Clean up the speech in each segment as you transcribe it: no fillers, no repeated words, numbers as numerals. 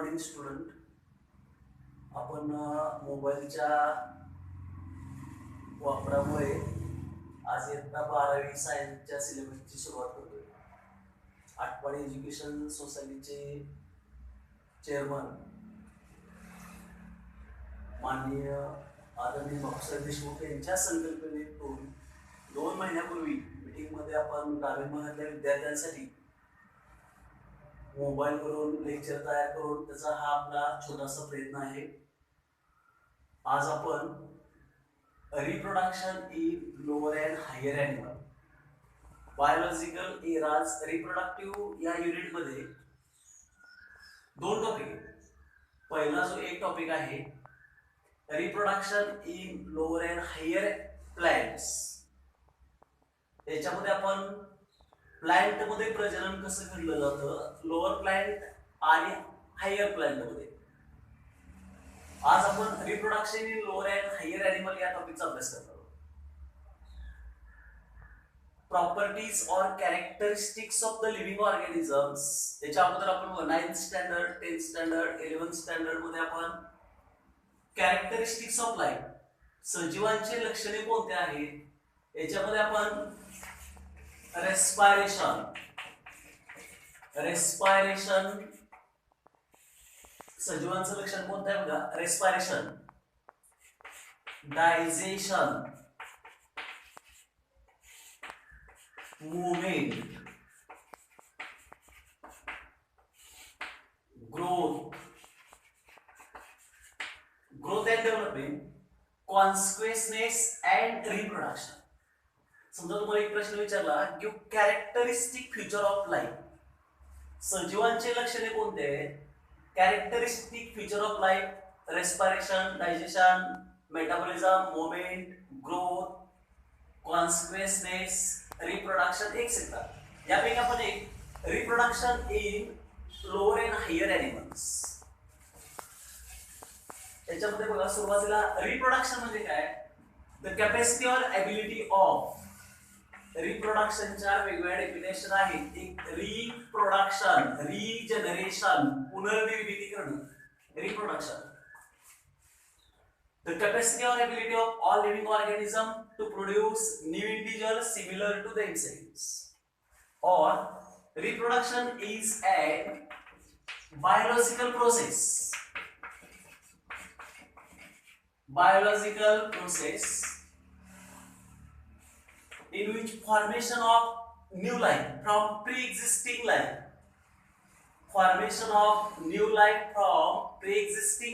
Morning student. आपण मोबाईलच्या वापरामुळे आज इयत्ता 12वी सायन्सच्या सिलेबसची सुरुवात करतोय. आटपाडी एज्युकेशन सोसायटीचे चेअरमन माननीय आदरणीय भाऊसाहेब देशमुख यांच्या संकल्पनेतून 2 महिन्यापूर्वी मीटिंगमध्ये आपण ग्रामीण विद्यार्थ्यांसाठी मोबाईलवरून लेक्चर तयार करून त्याचा हा आपला छोटासा प्रयत्न आहे. आज आपण reproduction in lower and higher animal biological eras reproductive या युनिटमध्ये 2 टॉपिक आहेत. पहिला जो एक टॉपिक आहे reproduction in lower and higher plants. याच्यामध्ये आपण प्लांट मध्ये प्रजनन कसं घडलं जातं लोअर प्लांट आणि हायर प्लांट मध्ये. आज आपण reproduction in lower and higher animal या टॉपिकचा अभ्यास करणार आहोत. प्रॉपर्टीज और characteristics of the living organisms. याच्या अगोदर आपण 9th standard 10th standard 11th standard मध्ये आपण कॅरेक्टरिस्टिक्स ऑफ लाईफ सजीवांचे लक्षणे कोणते आहेत याच्यामध्ये आपण रेस्पायरेशन सजीवांचं लक्षण कोणतं आहे बघा. Respiration, digestion, movement, growth and development, consequences and reproduction. समजा तुम्हाला एक प्रश्न विचारला की कॅरेक्टरिस्टिक फ्युचर ऑफ लाईफ सजीवांचे लक्षणे कोणते आहेत. Characteristic future of life, respiration, digestion, metabolism, movement, growth, consequences, reproduction etcetera. यापैकी आपण एक reproduction in lower and higher animals. याच्यामध्ये बघा सुरुवातीला रिप्रोडक्शन म्हणजे काय. The capacity or ability of. रिप्रोडक्शनच्या वेगवेगळ्या डेफिनेशन आहेत. एक रिप्रोडक्शन, रिजनरेशन, पुनर्निर्मिती करणं, reproduction. The capacity or ability of all living organism to produce new individual similar to themselves. और reproduction is a biological process in which formation of new life from pre-existing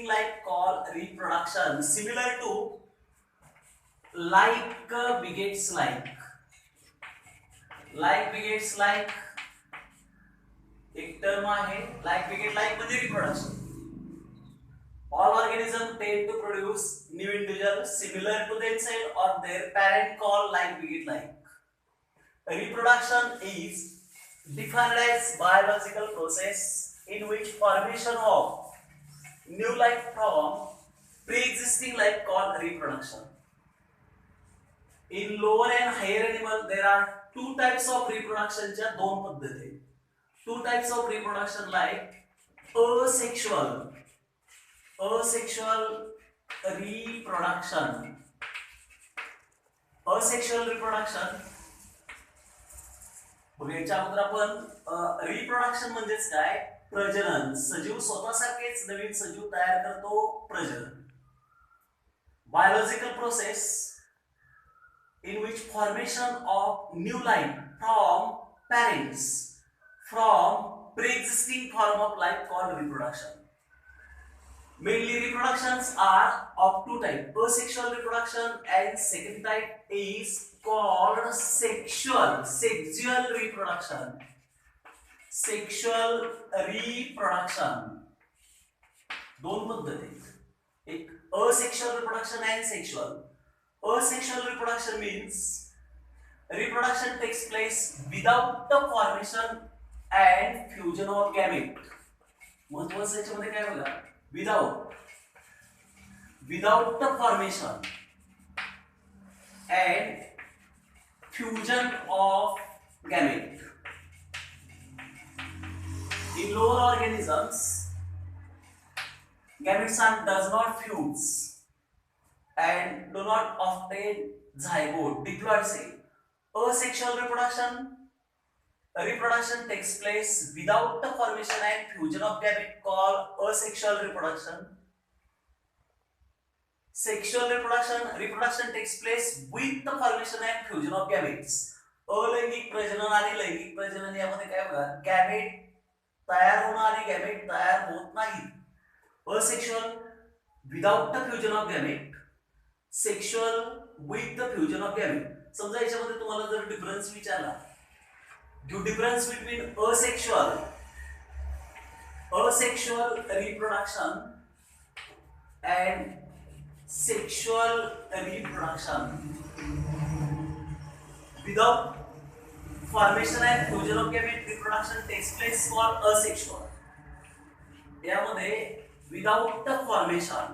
life called reproduction, similar to like begets like एक term आहे. Like बिगेट like म्हणजे reproduction. All organisms tend to produce new individuals similar to themselves or their parent called like beget like. Reproduction is defined as biological process in which formation of new life from pre-existing life called reproduction. In lower and higher animal there are 2 types of reproduction च्या 2 पद्धती. 2 types of reproduction like asexual reproduction. Asexual reproduction याच्या अगोदर आपण reproduction म्हणजेच काय प्रजनन. सजीव स्वतःसारखेच नवीन सजीव तयार करतो, प्रजनन. Biological process in which formation of new life from parents from pre-existing form of life called reproduction. Mainly reproductions are of 2 types, asexual reproduction and second type is called sexual reproduction. दोन पद्धती, एक asexual reproduction and sexual. Asexual reproduction means reproduction takes place without the formation and fusion of gamete. महत्वाचं याच्यामध्ये काय बघा, without the formation and fusion of gamete. In lower organisms Gametes are does not fuse and do not obtain zygote, diploid cell. Asexual reproduction takes place without the formation and fusion of gamete called asexual reproduction. Sexual reproduction takes place with the formation and fusion of gametes. अलैंगिक प्रजनन आणि लैंगिक प्रजनन यामध्ये काय बघा, gamete तयार होणं आणि गॅमेट तयार होत नाही. Asexual without the fusion of gamete, sexual with the fusion of gamete. समजा याच्यामध्ये तुम्हाला जर डिफरन्स विचारला, the difference between asexual reproduction and sexual reproduction without formation and fusion of gamete, reproduction takes place called asexual. यामध्ये without the formation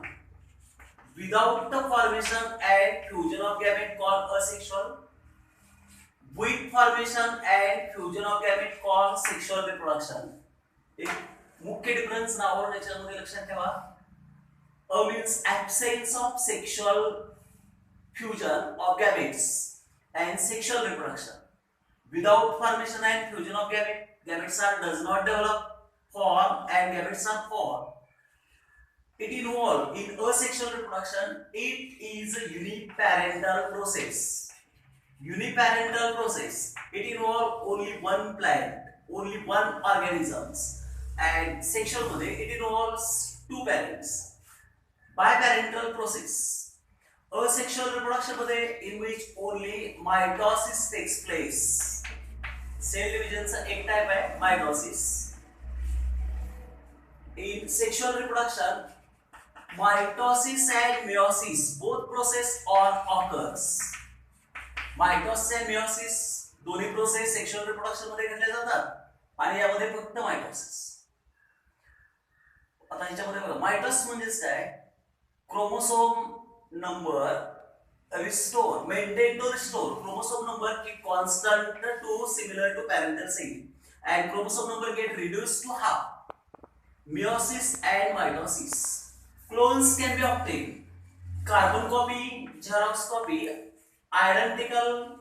and fusion of gamete called asexual, with formation and fusion of gamete called sexual reproduction. एक मुख्य difference नावावरून याच्यामध्ये लक्षात ठेवा. A means absence of sexual fusion of gametes and sexual reproduction. Without formation and fusion of gametes does not develop, form, and gametes are formed. It involves in asexual reproduction. It is a uniparental process. It involves only one plant, only one organisms, and sexual मध्ये it involves two parents. Biparental process. Asexual reproduction मध्ये in which only mitosis takes place. Cell division चा एक type आहे mitosis. In sexual reproduction, mitosis and meiosis both process or occurs. Mitosis and meiosis दोन्ही process sexual reproduction मध्ये घेतल्या जातात आणि यामध्ये फक्त मायटोसिस. आता ह्याच्यामध्ये बघा, मायटोसिस म्हणजेच काय, chromosome number restore, maintain to restore chromosome number keep constant to similar to parental cell and chromosome number get reduced to half. Meiosis and mitosis. Clones can be obtained. Carbon copy, Xerox copy, identical,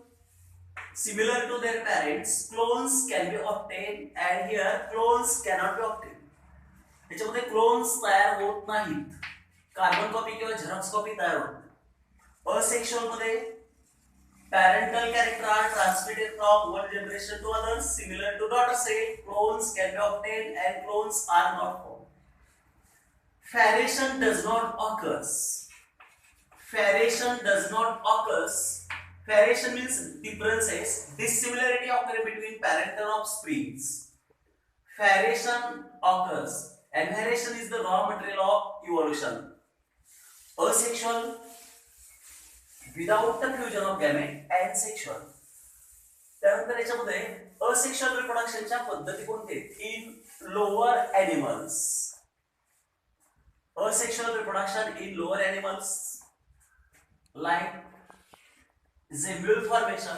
similar to their parents. Clones can be obtained and here clones cannot be obtained. याच्यामध्ये clones तयार होत नाहीत. Carbon copy किंवा Xerox copy तयार होत नाही. Asexual मध्ये parental character are transmitted from one generation to others similar to daughter cell. Clones can be obtained and clones are not formed. Feriation does not occur. Feriation means differences, dissimilarity occur between parent and offsprings. Feriation occurs and feriation is the raw material of evolution. Asexual without the fusion of gamete and sexual. त्यानंतर याच्यामध्ये asexual रिप्रोडक्शनच्या पद्धती कोणते, इन lower animals. Asexual reproduction in lower animals like zymule formation.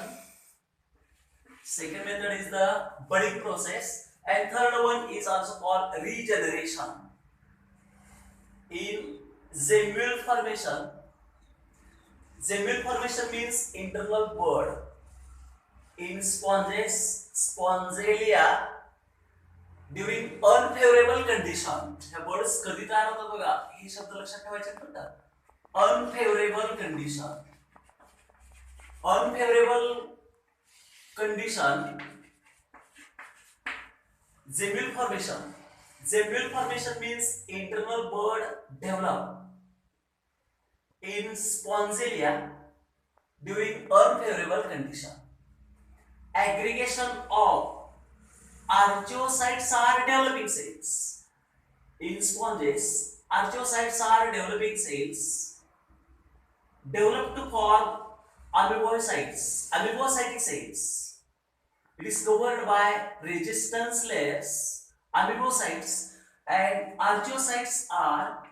Second method is the budding process and third one is also called regeneration. In zymule formation means internal bud. In spongelia during unfavorable condition. ह्या birds कधी तयार होतात बघा, हे शब्द लक्षात ठेवायचे आहेत बरं. Unfavourable condition. Zymule formation means internal bud develop in spongelia during unfavorable condition. Aggregation of archaeocytes are developing cells. In sponges, archaeocytes are developing cells developed to form amoebocytic cells. It is covered by resistance layers. Amoebocytes and archaeocytes are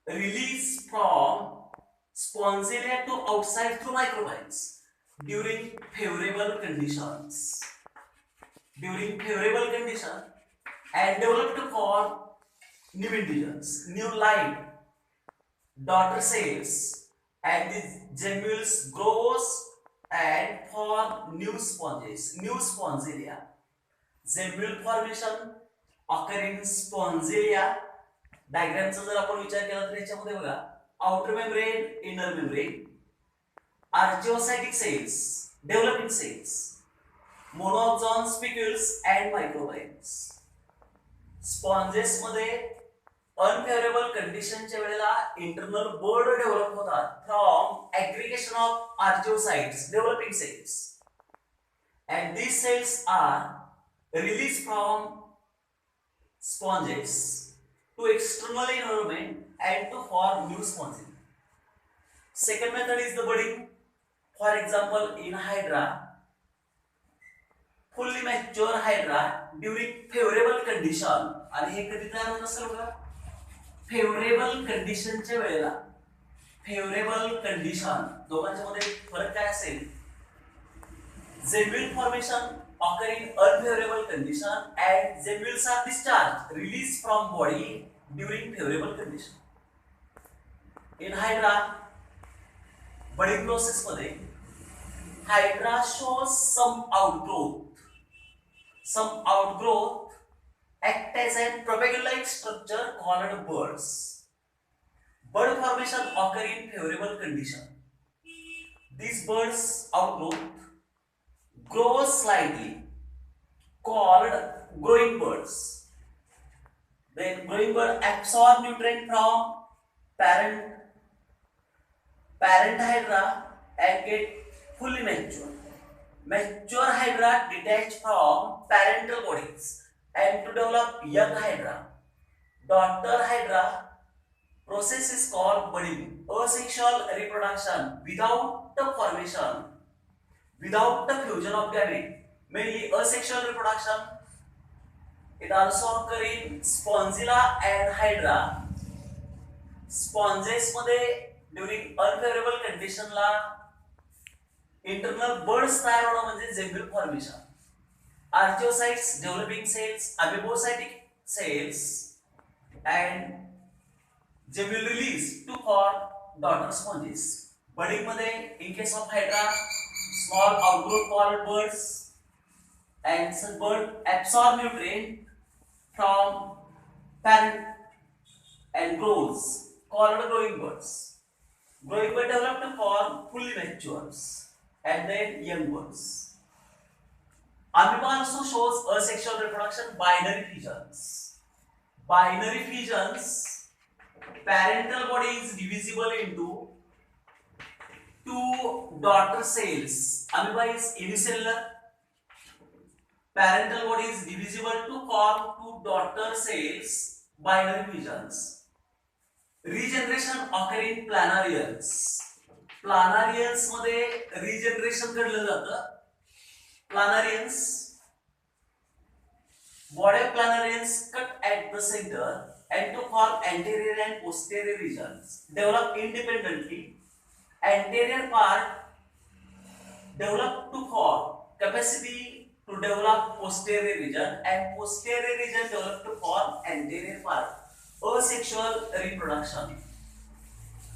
released from spongelia to outside through microbials during favorable conditions and develop to form new integers, new live daughter cells, and these gemmules grows and form new sponges, new spongilia. Gemmule formation occur in spongilia. डायग्रामचा जर आपण विचार केला तर याच्यामध्ये बघा outer membrane, inner membrane, archaeocytic cells, developing cells, monoxon spicules and microbials. Sponges मध्ये unfavourable कंडिशनच्या वेळेला इंटरनल बर्ड डेव्हलप होतात from aggregation of archaeocytes, developing cells, and these cells are released from sponges to external environment and to form new sponges. Second method is the budding. For example, in hydra, fully mature hydra during favorable condition, आणि हे कधी तयार होत असेल बघा favourable कंडिशनच्या वेळेला. Favourable condition दोघांच्या मध्ये फरक काय असेल? Gemmule formation occur in unfavorable condition and gemmules are discharged, released from body during favorable condition. In hydra, budding process मध्ये hydra shows some outgrowth act as a propagule-like structure called buds. Bud formation occur in favorable condition. These buds outgrowth grow slightly, called growing buds. Then growing bud absorb nutrient from parent hydra and get fully mature. Mature hydra detach from parental bodies and to develop young hydra. Daughter hydra process is called budding. Asexual reproduction without the formation, without the fusion of gamete, mainly asexual reproduction. It also occur in spongilla and hydra. Sponges मध्ये during unfavorable condition ला internal buds तयार होणं म्हणजे gemmule formation. Archaeocytes, developing cells, amoebocytic cells, and gemmule release to form daughter sponges. Budding मध्ये in case of hydra, small outgrowth called buds, and some bud absorb nutrient from parent and grows, called growing buds. Growing bud develop to form fully matures and then young buds. Amoeba also shows asexual reproduction, binary fissions. Binary fissions, parental body is divisible into two daughter cells. Amoeba is unicellular. Parental body is divisible to form two daughter cells, binary fissions. Regeneration occur in planarians. Planarians मध्ये regeneration घडलं जातं. Planarians, body of planarians cut at the center and to form anterior and posterior regions. Develop independently. Anterior part develop to form capacity to develop posterior region and posterior region develop to form anterior part. Asexual reproduction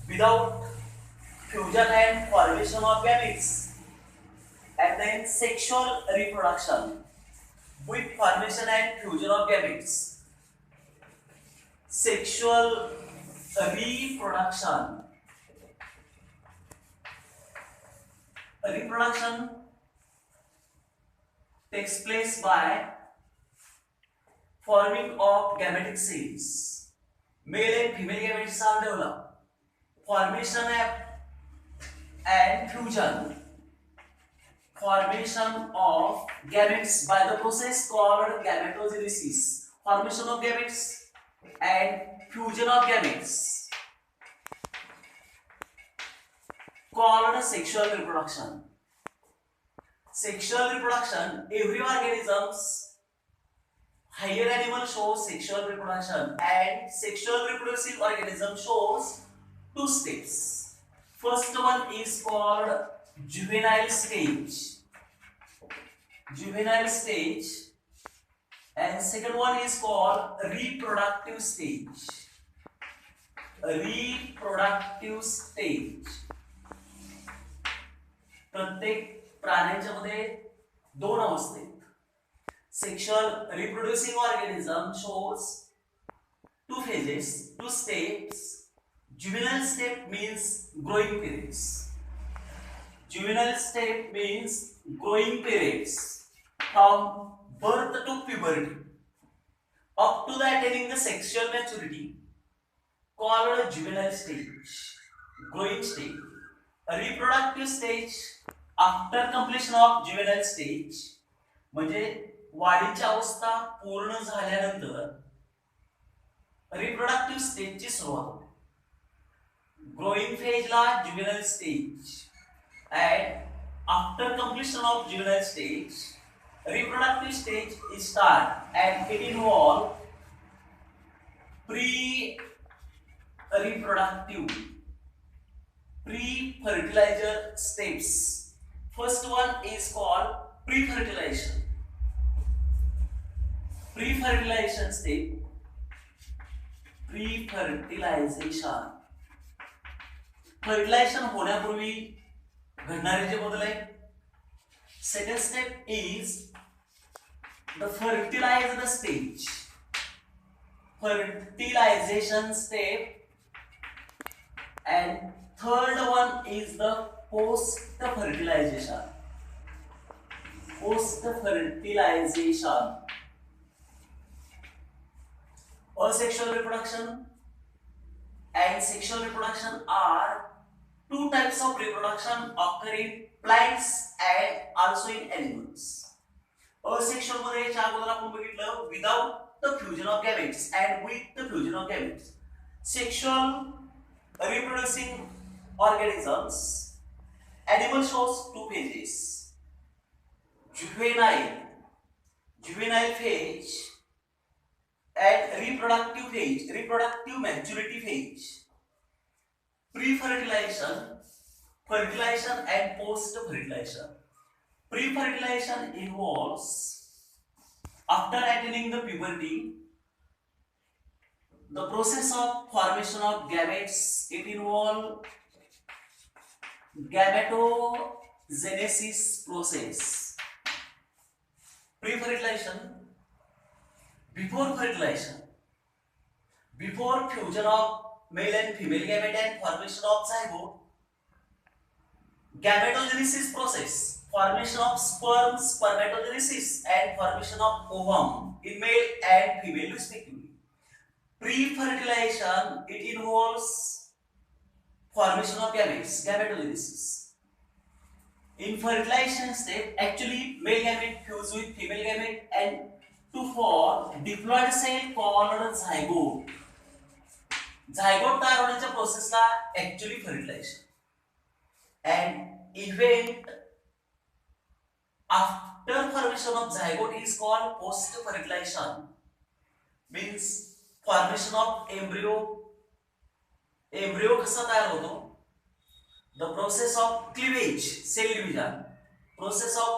without fusion and formation of gametes, and then sexual reproduction with formation and fusion of gametes. Sexual reproduction takes place by forming of gametic cells. Male and female gametes are developed. Formation and fusion. Formation of gametes by the process called gametogenesis. Formation of gametes and fusion of gametes called sexual reproduction. Sexual reproduction, every organisms, higher animal shows sexual reproduction, and sexual reproductive organism shows two steps. First one is called juvenile stage. Juvenile stage, and second one is called reproductive stage. Reproductive stage. प्रत्येक प्राण्यांच्या मध्ये दोन अवस्थे. Sexual reproducing organism shows two phases, two steps. Juvenile step means growing periods. Juvenile step means growing periods from birth to puberty up to the attaining the sexual maturity called juvenile stage, growing stage. A reproductive stage after completion of juvenile stage म्हणजे वाढीची अवस्था पूर्ण झाल्यानंतर reproductive स्टेजची सुरुवात होते. Growing फेजला juvenile stage and after completion of juvenile stage reproductive stage is start and it involve pre-fertilizer steps. First one is called pre-fertilization. Pre-fertilization step. Pre-fertilization. Fertilization होण्यापूर्वी घडणारे जे बदल आहेत. Second step is the fertilized stage. Fertilization step and third one is the post fertilization. Post fertilization. Asexual reproduction and sexual reproduction are two types of reproduction occur in plants and also in animals. Asexual मध्ये याच्या अगोदर आपण बघितलं without the fusion of gametes and with the fusion of gametes. Sexual reproducing organisms, animal shows two phases. Juvenile phase and reproductive phase, reproductive maturity phase. Pre-fertilization, fertilization and post-fertilization. Pre-fertilization involves after attaining the puberty, the process of formation of gametes. It involves gametogenesis process. Pre-fertilization, before fertilization, before fusion of male and female gamete and formation of zygote, gametogenesis process, formation of sperm, spermatogenesis and formation of ovum in male and female respectively. Pre-fertilization, it involves formation of gametes, gametogenesis. In fertilization step, actually male gamete fuse with female gamete and to form diploid cell called zygote. Zygote तयार होण्याच्या प्रोसेसला actually fertilization. And event after formation of zygote is called post fertilization. Means formation of embryo. Embryo कसा तयार होतो? The process of cleavage, cell division. Process of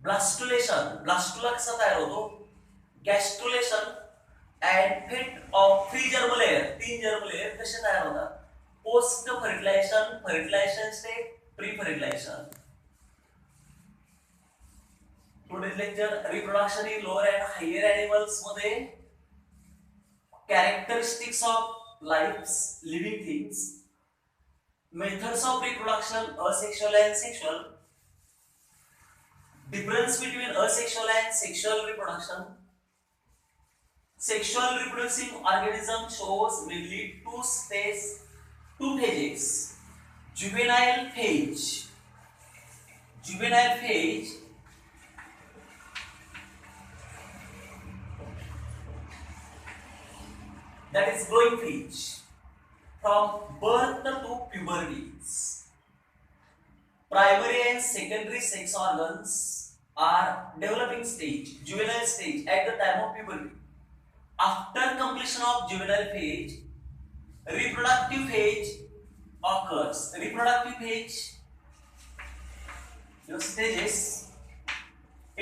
blastulation. Blastula कसा तयार होतो? Gastrulation and fate of three germ layer. तीन germ layer कसे तयार होतात? Post fertilization, fertilization state, pre-fertilization. Today's lecture reproduction in lower and higher animals मध्ये characteristics of lives, living things, methods of reproduction, asexual and sexual, difference between asexual and sexual reproduction. Sexual reproducing organism shows mainly two stages, two phases. Juvenile phase. Juvenile phase that is growing phase from birth to puberty. Primary and secondary sex organs are developing stage, juvenile stage at the time of puberty. After completion of juvenile phase, reproductive phase occurs. Reproductive phase, your stages